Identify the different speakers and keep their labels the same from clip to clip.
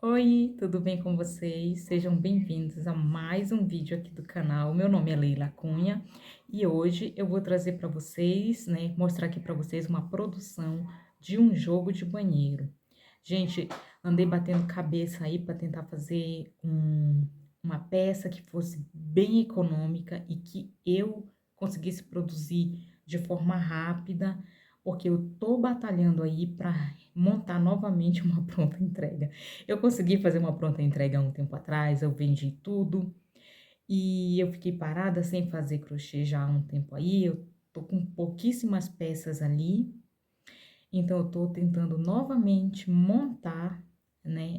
Speaker 1: Oi, tudo bem com vocês? Sejam bem-vindos a mais um vídeo aqui do canal. Meu nome é Leila Cunha e hoje eu vou trazer para vocês, mostrar aqui para vocês uma produção de um jogo de banheiro. Gente, andei batendo cabeça aí para tentar fazer uma peça que fosse bem econômica e que eu conseguisse produzir de forma rápida, porque eu tô batalhando aí para montar novamente uma pronta entrega. Eu consegui fazer uma pronta entrega há um tempo atrás, eu vendi tudo e eu fiquei parada sem fazer crochê já há um tempo aí. Eu tô com pouquíssimas peças ali, então eu tô tentando novamente montar,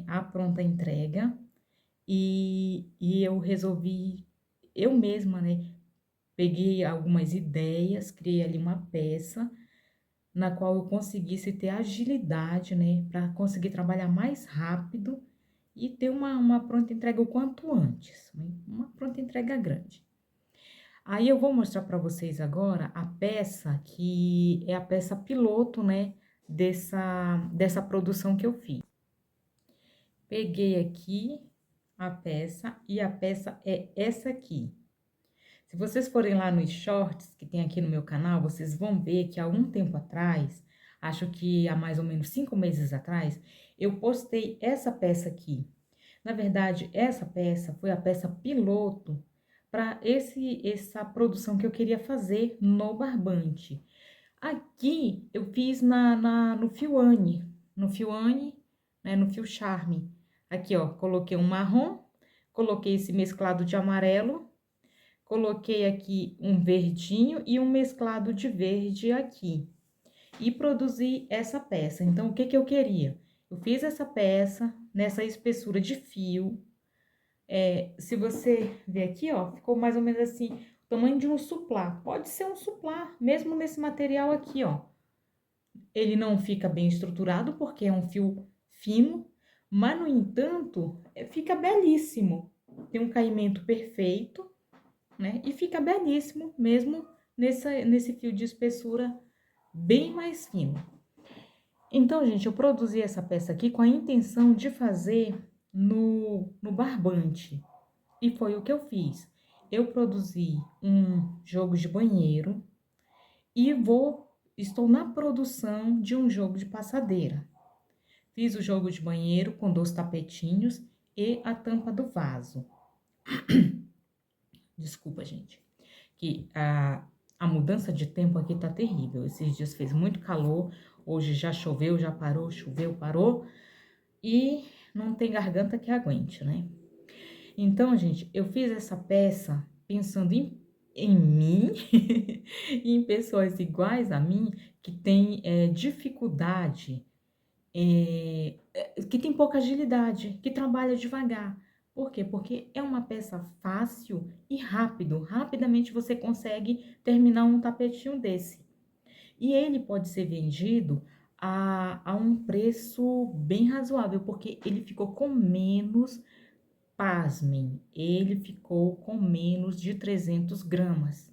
Speaker 1: a pronta entrega e eu resolvi eu mesma, peguei algumas ideias, criei ali uma peça na qual eu conseguisse ter agilidade, para conseguir trabalhar mais rápido e ter uma pronta entrega o quanto antes, né? Uma pronta entrega grande. Aí eu vou mostrar para vocês agora a peça que é a peça piloto, dessa produção que eu fiz. Peguei aqui a peça e a peça é essa aqui. Se vocês forem lá nos shorts que tem aqui no meu canal, vocês vão ver que há um tempo atrás, acho que há mais ou menos 5 meses atrás, eu postei essa peça aqui. Na verdade, essa peça foi a peça piloto para essa produção que eu queria fazer no barbante. Aqui eu fiz no fio Anne, no fio Charme. Aqui, ó, coloquei um marrom, coloquei esse mesclado de amarelo, coloquei aqui um verdinho e um mesclado de verde aqui. E produzi essa peça. Então, o que que eu queria? Eu fiz essa peça nessa espessura de fio. Se você ver aqui, ó, ficou mais ou menos assim, o tamanho de um suplá. Pode ser um suplá, mesmo nesse material aqui, ó. Ele não fica bem estruturado porque é um fio fino, mas, no entanto, fica belíssimo. Tem um caimento perfeito, né? E fica belíssimo mesmo nesse fio de espessura bem mais fino. Então, gente, eu produzi essa peça aqui com a intenção de fazer no barbante. E foi o que eu fiz. Eu produzi um jogo de banheiro e estou na produção de um jogo de passadeira. Fiz o jogo de banheiro com 2 tapetinhos e a tampa do vaso. Desculpa, gente, que a mudança de tempo aqui tá terrível. Esses dias fez muito calor, hoje já choveu, já parou, choveu, parou, e não tem garganta que aguente, né? Então, gente, eu fiz essa peça pensando em mim e em pessoas iguais a mim que têm dificuldade, que tem pouca agilidade, que trabalha devagar. Por quê? Porque é uma peça fácil e rápido. Rapidamente você consegue terminar um tapetinho desse. E ele pode ser vendido a um preço bem razoável, porque ele ficou com menos, pasmem, ele ficou com menos de 300 gramas.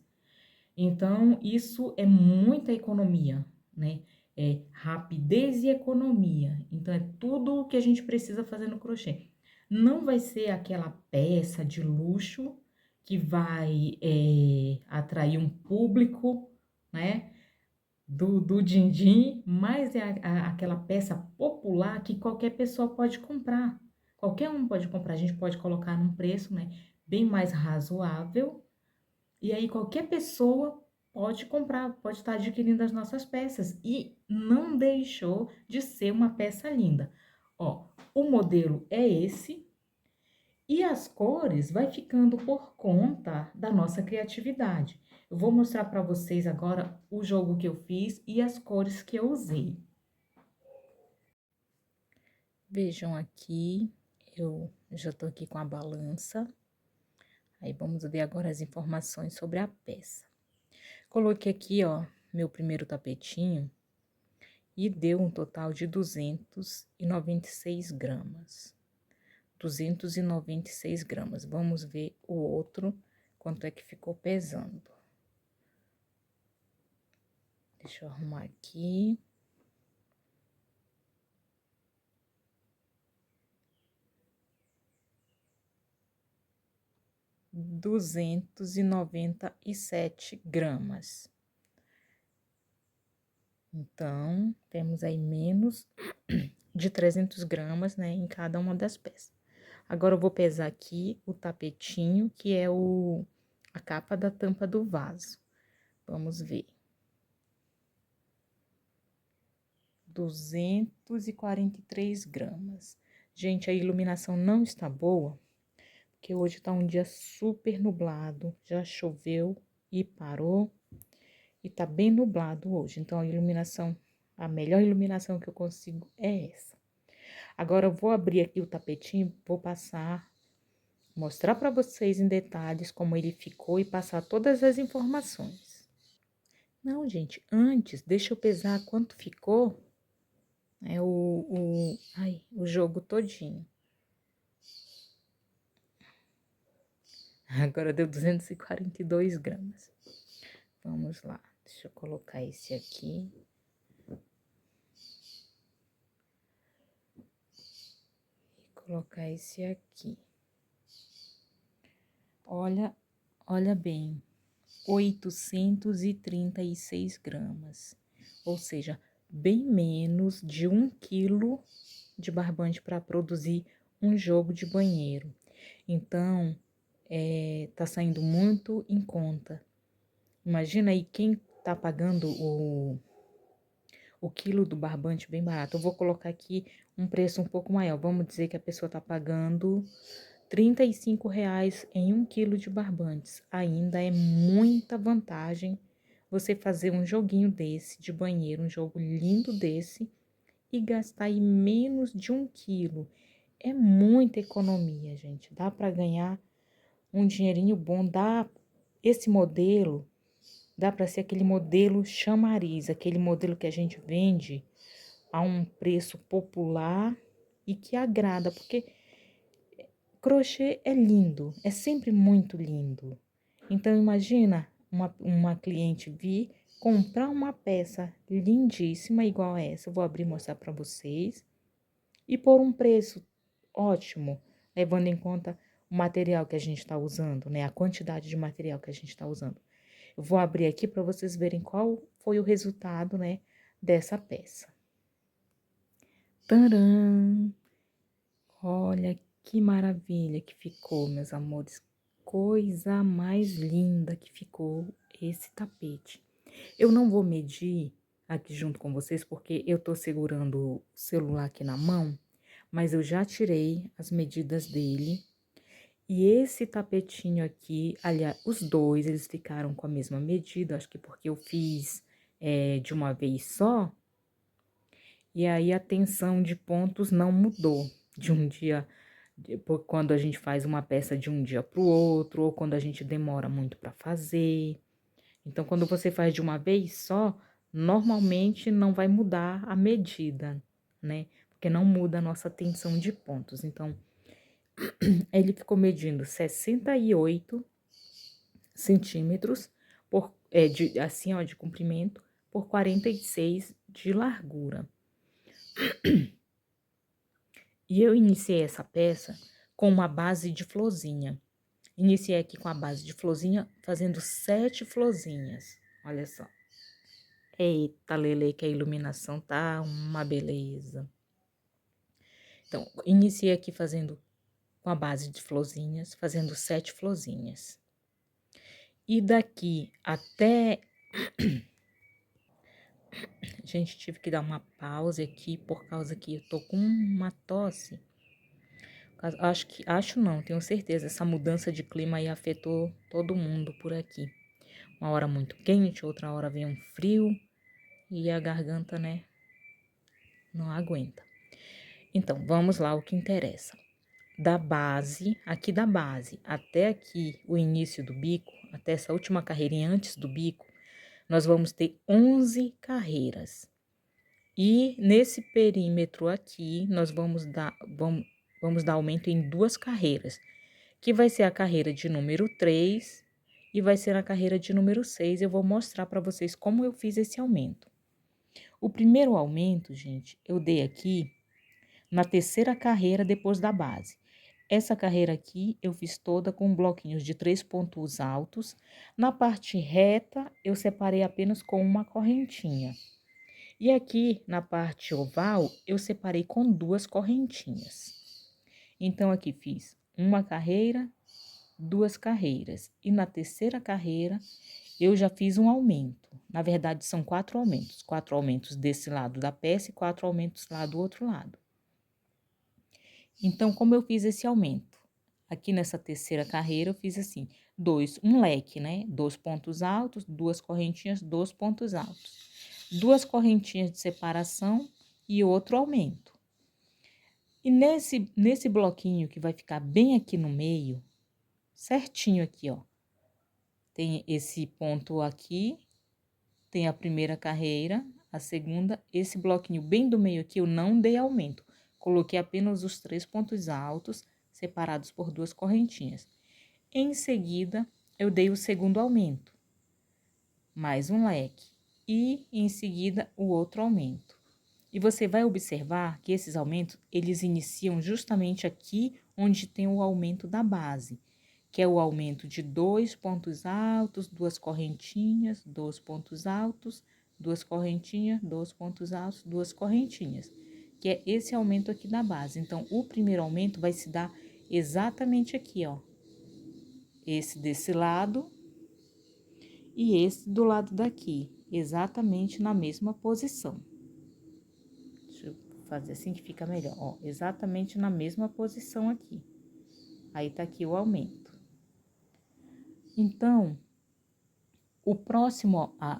Speaker 1: Então, isso é muita economia, né? É rapidez e economia. Então, é tudo o que a gente precisa fazer no crochê. Não vai ser aquela peça de luxo que vai atrair um público, né? Do din-din, mas é aquela peça popular que qualquer pessoa pode comprar. Qualquer um pode comprar. A gente pode colocar num preço, né? Bem mais razoável, e aí qualquer pessoa pode comprar, pode estar adquirindo as nossas peças. E não deixou de ser uma peça linda. Ó, o modelo é esse e as cores vai ficando por conta da nossa criatividade. Eu vou mostrar para vocês agora o jogo que eu fiz e as cores que eu usei. Vejam aqui, eu já tô aqui com a balança. Aí, vamos ver agora as informações sobre a peça. Coloquei aqui, ó, meu primeiro tapetinho e deu um total de 296 gramas. 296 gramas. Vamos ver o outro, quanto é que ficou pesando. Deixa eu arrumar aqui. 297 gramas. Então, temos aí menos de 300 gramas, né, em cada uma das peças. Agora, eu vou pesar aqui o tapetinho, que é a capa da tampa do vaso. Vamos ver. 243 gramas. Gente, a iluminação não está boa, porque hoje tá um dia super nublado, já choveu e parou, e tá bem nublado hoje. Então, a melhor iluminação que eu consigo é essa. Agora, eu vou abrir aqui o tapetinho, vou mostrar para vocês em detalhes como ele ficou e passar todas as informações. Não, gente, antes, deixa eu pesar quanto ficou, o jogo todinho. Agora deu 242 gramas. Vamos lá, deixa eu colocar esse aqui. Colocar esse aqui. Olha bem, 836 gramas. Ou seja, bem menos de 1 quilo de barbante para produzir um jogo de banheiro. Então, tá saindo muito em conta. Imagina aí quem tá pagando o quilo do barbante bem barato. Eu vou colocar aqui um preço um pouco maior. Vamos dizer que a pessoa tá pagando R$ 35 em 1 quilo de barbantes. Ainda é muita vantagem você fazer um joguinho desse de banheiro, um jogo lindo desse, e gastar aí menos de 1 quilo. É muita economia, gente. Dá para ganhar um dinheirinho bom. Esse modelo, dá para ser aquele modelo chamariz, aquele modelo que a gente vende a um preço popular e que agrada, porque crochê é lindo, é sempre muito lindo. Então, imagina uma cliente vir comprar uma peça lindíssima igual a essa. Eu vou abrir e mostrar para vocês. E por um preço ótimo, levando em conta o material que a gente está usando, né? A quantidade de material que a gente está usando. Eu vou abrir aqui para vocês verem qual foi o resultado, né, dessa peça. Tcharam! Olha que maravilha que ficou, meus amores. Coisa mais linda que ficou esse tapete. Eu não vou medir aqui junto com vocês, porque eu tô segurando o celular aqui na mão, mas eu já tirei as medidas dele. E esse tapetinho aqui, aliás, os dois, eles ficaram com a mesma medida, acho que porque eu fiz de uma vez só. E aí a tensão de pontos não mudou de um dia, quando a gente faz uma peça de um dia para o outro, ou quando a gente demora muito para fazer. Então, quando você faz de uma vez só, normalmente não vai mudar a medida, né? Porque não muda a nossa tensão de pontos. Então, ele ficou medindo 68 centímetros, assim, ó, de comprimento, por 46 de largura. E eu iniciei essa peça com uma base de florzinha. Iniciei aqui com a base de florzinha, fazendo 7 florzinhas. Olha só. Eita, Lele, que a iluminação tá uma beleza. Então, iniciei aqui com a base de florzinhas, fazendo 7 florzinhas. E daqui até... Gente, tive que dar uma pausa aqui, por causa que eu tô com uma tosse. Acho não, tenho certeza, essa mudança de clima aí afetou todo mundo por aqui. Uma hora muito quente, outra hora vem um frio e a garganta, né, não aguenta. Então, vamos lá o que interessa. Aqui da base, até aqui o início do bico, até essa última carreirinha antes do bico, nós vamos ter 11 carreiras. E nesse perímetro aqui, nós vamos dar aumento em 2 carreiras, que vai ser a carreira de número 3 e vai ser a carreira de número 6. Eu vou mostrar para vocês como eu fiz esse aumento. O primeiro aumento, gente, eu dei aqui na terceira carreira depois da base. essa carreira aqui eu fiz toda com bloquinhos de 3 pontos altos. Na parte reta, eu separei apenas com uma correntinha. E aqui, na parte oval, eu separei com 2 correntinhas. Então, aqui fiz uma carreira, 2 carreiras. E na terceira carreira, eu já fiz um aumento. Na verdade, são 4 aumentos. 4 aumentos desse lado da peça e 4 aumentos lá do outro lado. Então, como eu fiz esse aumento? Aqui nessa terceira carreira, eu fiz assim, um leque, né? 2 pontos altos, 2 correntinhas, 2 pontos altos. 2 correntinhas de separação e outro aumento. E nesse bloquinho que vai ficar bem aqui no meio, certinho aqui, ó. Tem esse ponto aqui, tem a primeira carreira, a segunda, esse bloquinho bem do meio aqui eu não dei aumento. Coloquei apenas os 3 pontos altos, separados por 2 correntinhas. Em seguida, eu dei o segundo aumento, mais um leque, e em seguida o outro aumento. E você vai observar que esses aumentos, eles iniciam justamente aqui onde tem o aumento da base, que é o aumento de 2 pontos altos, 2 correntinhas, 2 pontos altos, 2 correntinhas, 2 pontos altos, 2 correntinhas, que é esse aumento aqui da base. Então, o primeiro aumento vai se dar exatamente aqui, ó. Esse desse lado e esse do lado daqui, exatamente na mesma posição. Deixa eu fazer assim que fica melhor, ó, exatamente na mesma posição aqui. Aí, tá aqui o aumento. Então,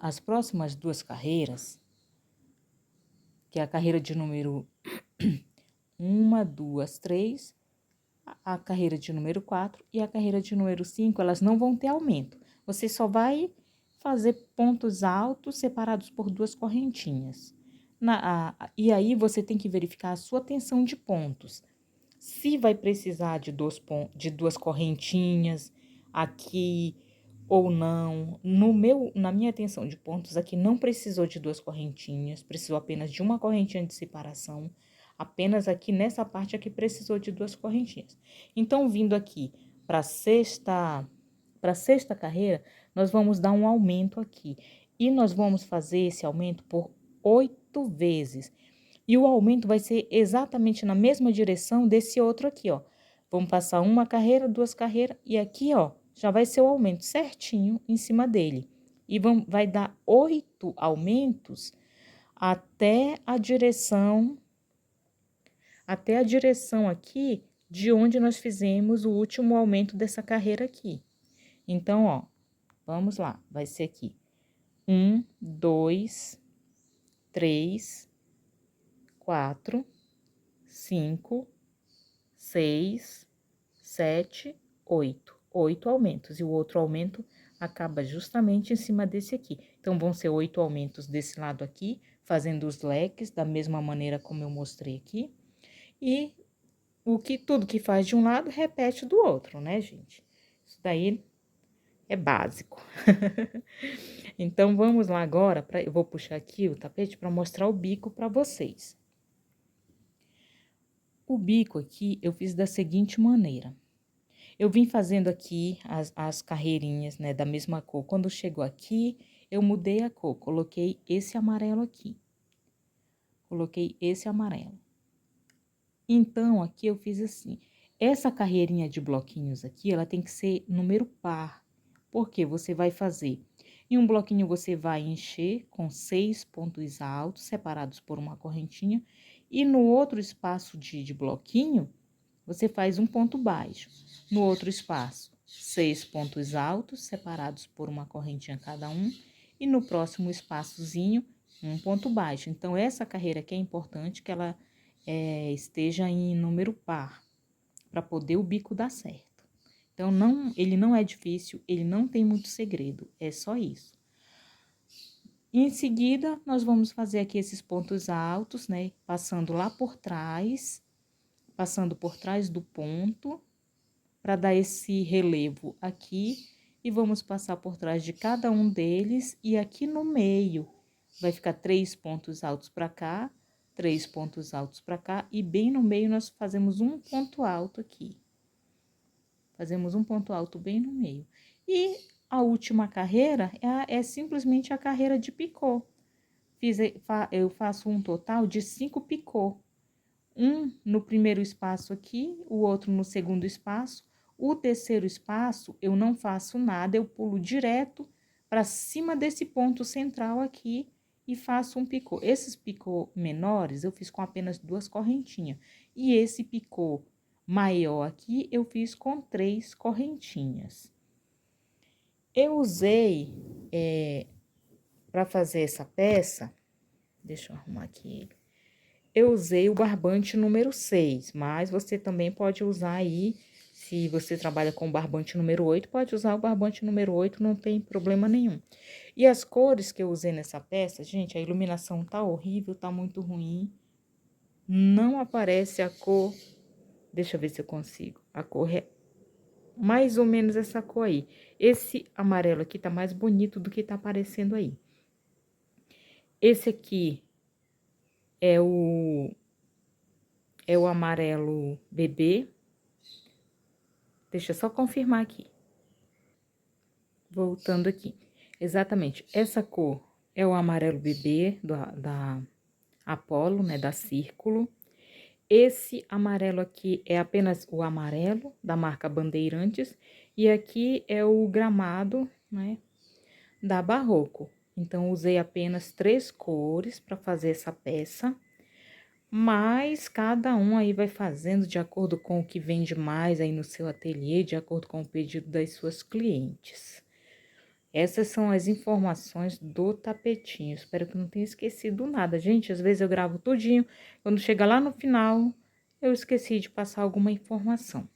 Speaker 1: as próximas 2 carreiras, que é a carreira de número 1, 2, 3, a carreira de número 4 e a carreira de número 5, elas não vão ter aumento. Você só vai fazer pontos altos separados por 2 correntinhas. E aí, você tem que verificar a sua tensão de pontos. Se vai precisar de 2 correntinhas aqui ou não. Na minha tensão de pontos aqui não precisou de 2 correntinhas, precisou apenas de uma correntinha de separação. Apenas aqui nessa parte aqui precisou de 2 correntinhas. Então, vindo aqui para a sexta carreira, nós vamos dar um aumento aqui. E nós vamos fazer esse aumento por 8 vezes. E o aumento vai ser exatamente na mesma direção desse outro aqui, ó. Vamos passar uma carreira, 2 carreiras, e aqui, ó, já vai ser o aumento certinho em cima dele. E vai dar 8 aumentos até a direção aqui de onde nós fizemos o último aumento dessa carreira aqui. Então, ó, vamos lá, vai ser aqui 1, 2, 3, 4, 5, 6, 7, 8. 8 aumentos. E o outro aumento acaba justamente em cima desse aqui. Então, vão ser 8 aumentos desse lado aqui, fazendo os leques da mesma maneira como eu mostrei aqui. E tudo que faz de um lado, repete do outro, né, gente? Isso daí é básico. Então, vamos lá agora, eu vou puxar aqui o tapete para mostrar o bico para vocês. O bico aqui eu fiz da seguinte maneira. Eu vim fazendo aqui as carreirinhas, né, da mesma cor. Quando chegou aqui, eu mudei a cor, coloquei esse amarelo aqui. Coloquei esse amarelo. Então, aqui eu fiz assim. Essa carreirinha de bloquinhos aqui, ela tem que ser número par. Porque você vai fazer, em um bloquinho você vai encher com 6 pontos altos, separados por uma correntinha. E no outro espaço de bloquinho, você faz um ponto baixo. No outro espaço, 6 pontos altos, separados por uma correntinha cada um. E no próximo espaçozinho, um ponto baixo. Então, essa carreira aqui é importante que ela esteja em número par, para poder o bico dar certo. Então, ele não é difícil, ele não tem muito segredo, é só isso. Em seguida, nós vamos fazer aqui esses pontos altos, né? Passando lá por trás, passando por trás do ponto, para dar esse relevo aqui, e vamos passar por trás de cada um deles, e aqui no meio vai ficar 3 pontos altos para cá, 3 pontos altos para cá, e bem no meio nós fazemos um ponto alto aqui. Fazemos um ponto alto bem no meio. E a última carreira é simplesmente a carreira de picô. Eu faço um total de 5 picô. Um no primeiro espaço aqui, o outro no segundo espaço. O terceiro espaço, eu não faço nada, eu pulo direto para cima desse ponto central aqui e faço um picô. Esses picô menores, eu fiz com apenas 2 correntinhas. E esse picô maior aqui, eu fiz com 3 correntinhas. Eu usei, para fazer essa peça, deixa eu arrumar aqui ele. Eu usei o barbante número 6, mas você também pode usar aí, se você trabalha com o barbante número 8, pode usar o barbante número 8, não tem problema nenhum. E as cores que eu usei nessa peça, gente, a iluminação tá horrível, tá muito ruim. Não aparece a cor, deixa eu ver se eu consigo, a cor é mais ou menos essa cor aí. Esse amarelo aqui tá mais bonito do que tá aparecendo aí. Esse aqui é o amarelo bebê. Deixa eu só confirmar aqui. Voltando aqui. Exatamente, essa cor é o amarelo bebê da Apollo, né, da Círculo. Esse amarelo aqui é apenas o amarelo da marca Bandeirantes. E aqui é o gramado, né, da Barroco. Então, usei apenas 3 cores para fazer essa peça. Mas cada um aí vai fazendo de acordo com o que vende mais aí no seu ateliê, de acordo com o pedido das suas clientes. Essas são as informações do tapetinho. Espero que não tenha esquecido nada. Gente, às vezes eu gravo tudinho, quando chega lá no final, eu esqueci de passar alguma informação.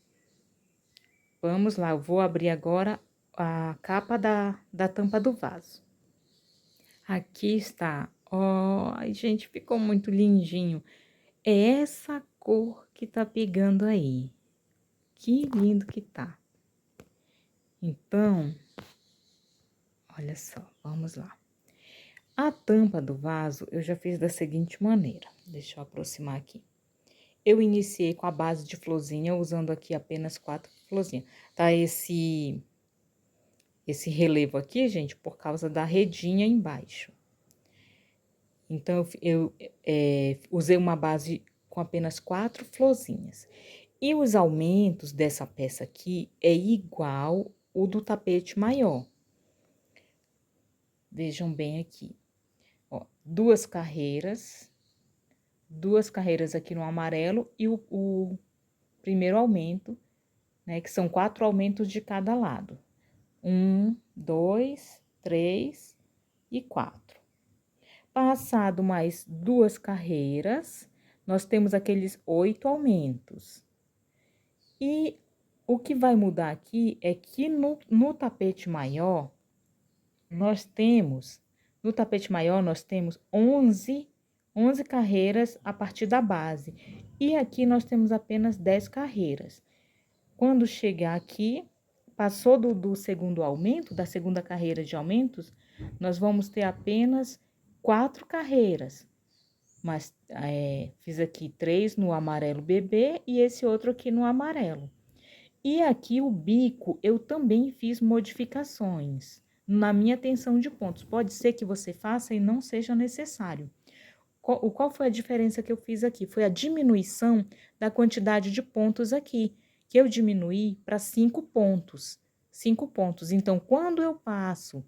Speaker 1: Vamos lá, eu vou abrir agora a capa da tampa do vaso. Aqui está. Ó, gente, ficou muito lindinho. É essa cor que tá pegando aí. Que lindo que tá. Então, olha só, vamos lá. A tampa do vaso eu já fiz da seguinte maneira. Deixa eu aproximar aqui. Eu iniciei com a base de florzinha, usando aqui apenas 4 florzinhas. Tá esse relevo aqui, gente, por causa da redinha embaixo. Então, eu usei uma base com apenas 4 florzinhas. E os aumentos dessa peça aqui é igual o do tapete maior. Vejam bem aqui. Ó, 2 carreiras aqui no amarelo e o primeiro aumento, né, que são 4 aumentos de cada lado. 1, 2, 3 e 4. Passado mais 2 carreiras, nós temos aqueles 8 aumentos. E o que vai mudar aqui é que no tapete maior, nós temos 11 carreiras a partir da base. E aqui nós temos apenas 10 carreiras. Quando chegar aqui, passou do segundo aumento, da segunda carreira de aumentos, nós vamos ter apenas 4 carreiras. Mas fiz aqui 3 no amarelo bebê e esse outro aqui no amarelo. E aqui o bico, eu também fiz modificações na minha tensão de pontos. Pode ser que você faça e não seja necessário. Qual foi a diferença que eu fiz aqui? Foi a diminuição da quantidade de pontos aqui, que eu diminuí para 5 pontos. 5 pontos. Então, quando eu passo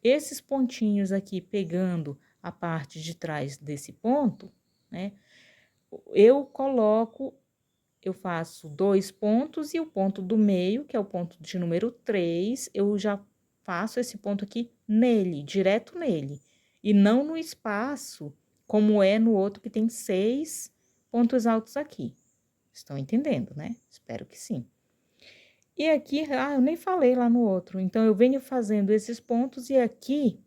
Speaker 1: esses pontinhos aqui pegando a parte de trás desse ponto, né? Eu faço 2 pontos e o ponto do meio, que é o ponto de número 3, eu já faço esse ponto aqui nele, direto nele. E não no espaço, como é no outro que tem 6 pontos altos aqui. Estão entendendo, né? Espero que sim. E aqui, eu nem falei lá no outro. Então, eu venho fazendo esses pontos e aqui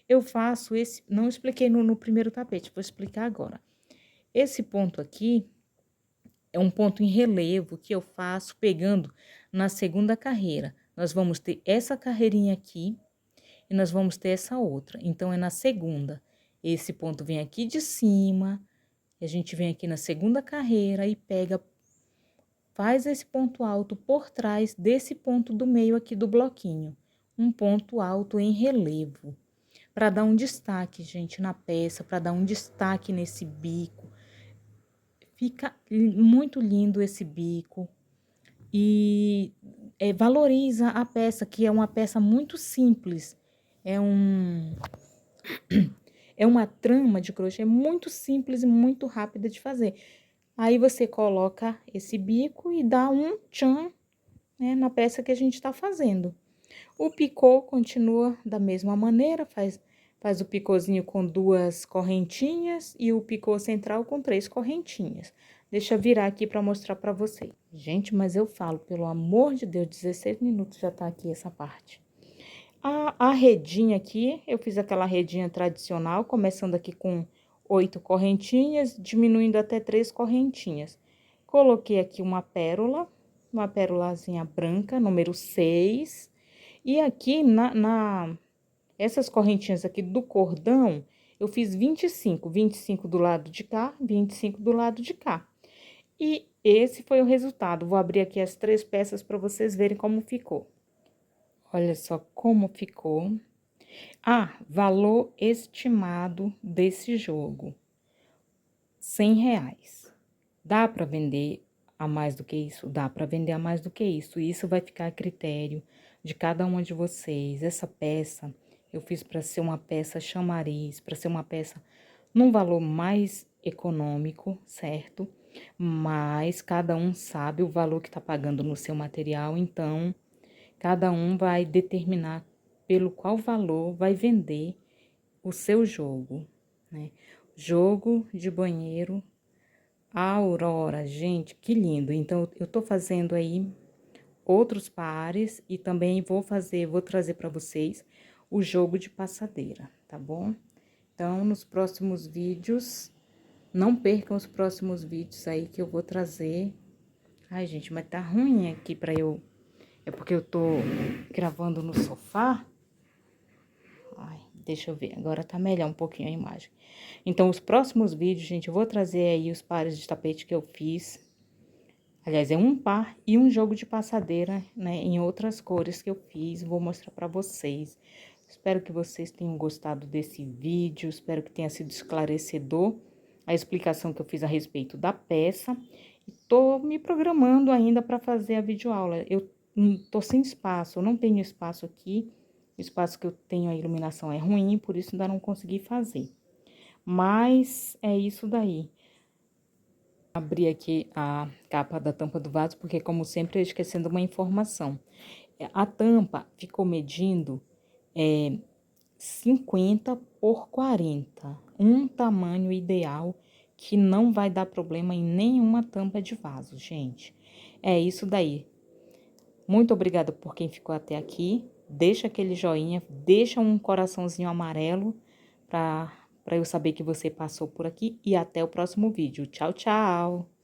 Speaker 1: eu faço esse... Não expliquei no primeiro tapete, vou explicar agora. Esse ponto aqui é um ponto em relevo que eu faço pegando na segunda carreira. Nós vamos ter essa carreirinha aqui e nós vamos ter essa outra. Então, é na segunda. Esse ponto vem aqui de cima, a gente vem aqui na segunda carreira e pega faz esse ponto alto por trás desse ponto do meio aqui do bloquinho. Um ponto alto em relevo. Para dar um destaque, gente, na peça, para dar um destaque nesse bico. Fica muito lindo esse bico. E valoriza a peça, que é uma peça muito simples. É uma trama de crochê muito simples e muito rápida de fazer. Aí você coloca esse bico e dá um tchan, né, na peça que a gente tá fazendo. O picô continua da mesma maneira, faz o picôzinho com 2 correntinhas e o picô central com 3 correntinhas. Deixa eu virar aqui para mostrar para vocês. Gente, mas eu falo, pelo amor de Deus, 16 minutos já tá aqui essa parte. A redinha aqui, eu fiz aquela redinha tradicional, começando aqui com 8 correntinhas, diminuindo até 3 correntinhas. Coloquei aqui uma pérolazinha branca, número 6. E aqui, essas correntinhas aqui do cordão, eu fiz 25 do lado de cá, 25 do lado de cá. E esse foi o resultado. Vou abrir aqui as 3 peças para vocês verem como ficou. Olha só como ficou. Valor estimado desse jogo, R$100. Dá para vender a mais do que isso? Dá para vender a mais do que isso. Isso vai ficar a critério de cada uma de vocês. Essa peça eu fiz para ser uma peça chamariz, para ser uma peça num valor mais econômico, certo? Mas cada um sabe o valor que tá pagando no seu material, então cada um vai determinar pelo qual valor vai vender o seu jogo, né? Jogo de banheiro Aurora, gente, que lindo. Então, eu tô fazendo aí outros pares e também vou trazer para vocês o jogo de passadeira, tá bom? Então, nos próximos vídeos, não percam os próximos vídeos aí que eu vou trazer. Ai, gente, mas tá ruim aqui pra eu... É porque eu tô gravando no sofá. Ai, deixa eu ver, agora tá melhor um pouquinho a imagem. Então, os próximos vídeos, gente, eu vou trazer aí os pares de tapete que eu fiz. Aliás, é um par e um jogo de passadeira, né, em outras cores que eu fiz. Vou mostrar pra vocês. Espero que vocês tenham gostado desse vídeo, espero que tenha sido esclarecedor a explicação que eu fiz a respeito da peça. E tô me programando ainda para fazer a videoaula. Eu tô sem espaço, eu não tenho espaço aqui. O espaço que eu tenho, a iluminação é ruim, por isso ainda não consegui fazer. Mas é isso daí. Abri aqui a capa da tampa do vaso, porque como sempre, eu esquecendo uma informação. A tampa ficou medindo 50 por 40. Um tamanho ideal que não vai dar problema em nenhuma tampa de vaso, gente. É isso daí. Muito obrigada por quem ficou até aqui. Deixa aquele joinha, deixa um coraçãozinho amarelo para eu saber que você passou por aqui. E até o próximo vídeo. Tchau, tchau!